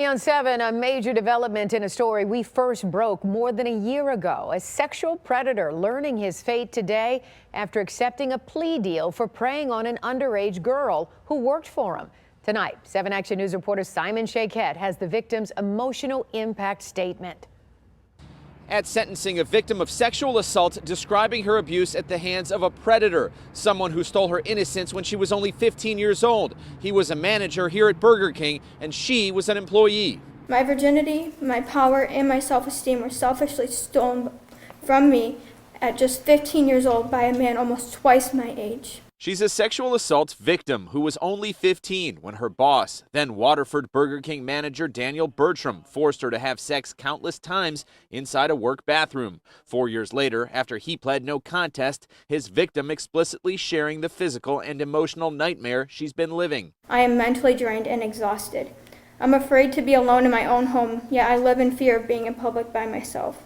On 7, a major development in a story we first broke more than a year ago. A sexual predator learning his fate today after accepting a plea deal for preying on an underage girl who worked for him. Tonight, 7 Action News reporter Simon Shakette has the victim's emotional impact statement. At sentencing, a victim of sexual assault describing her abuse at the hands of a predator, someone who stole her innocence when she was only 15 years old. He was a manager here at Burger King, and she was an employee. My virginity, my power, and my self-esteem were selfishly stolen from me at just 15 years old by a man almost twice my age. She's a sexual assault victim who was only 15 when her boss, then Waterford Burger King manager Daniel Bertram, forced her to have sex countless times inside a work bathroom. 4 years later, after he pled no contest, his victim explicitly sharing the physical and emotional nightmare she's been living. I am mentally drained and exhausted. I'm afraid to be alone in my own home, yet I live in fear of being in public by myself.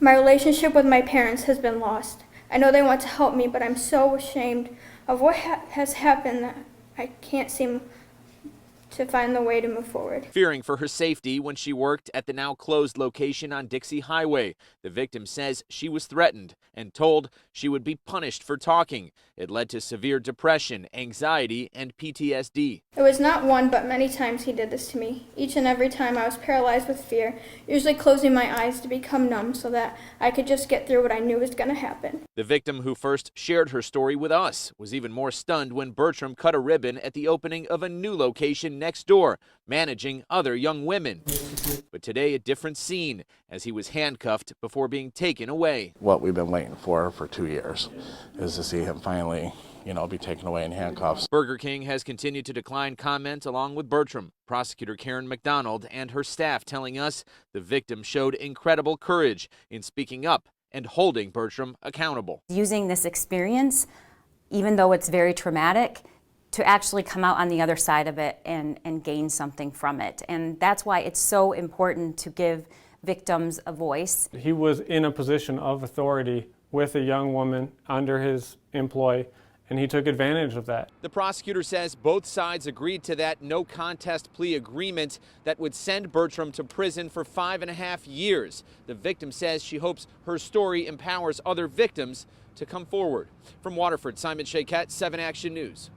My relationship with my parents has been lost. I know they want to help me, but I'm so ashamed of what has happened that I can't seem to find the way to move forward. Fearing for her safety when she worked at the now closed location on Dixie Highway, the victim says she was threatened and told she would be punished for talking. It led to severe depression, anxiety, and PTSD. It was not one, but many times he did this to me. Each and every time I was paralyzed with fear, usually closing my eyes to become numb so that I could just get through what I knew was going to happen. The victim who first shared her story with us was even more stunned when Bertram cut a ribbon at the opening of a new location next door, managing other young women. But today, a different scene as he was handcuffed before being taken away. What we've been waiting for 2 years is to see him finally, be taken away in handcuffs. Burger King has continued to decline comment along with Bertram. Prosecutor Karen McDonald and her staff telling us the victim showed incredible courage in speaking up and holding Bertram accountable. Using this experience, even though it's very traumatic, to actually come out on the other side of it and gain something from it. And that's why it's so important to give victims a voice. He was in a position of authority with a young woman under his employ, and he took advantage of that. The prosecutor says both sides agreed to that no contest plea agreement that would send Bertram to prison for 5.5 years. The victim says she hopes her story empowers other victims to come forward. From Waterford, Simon Shakette, 7 Action News.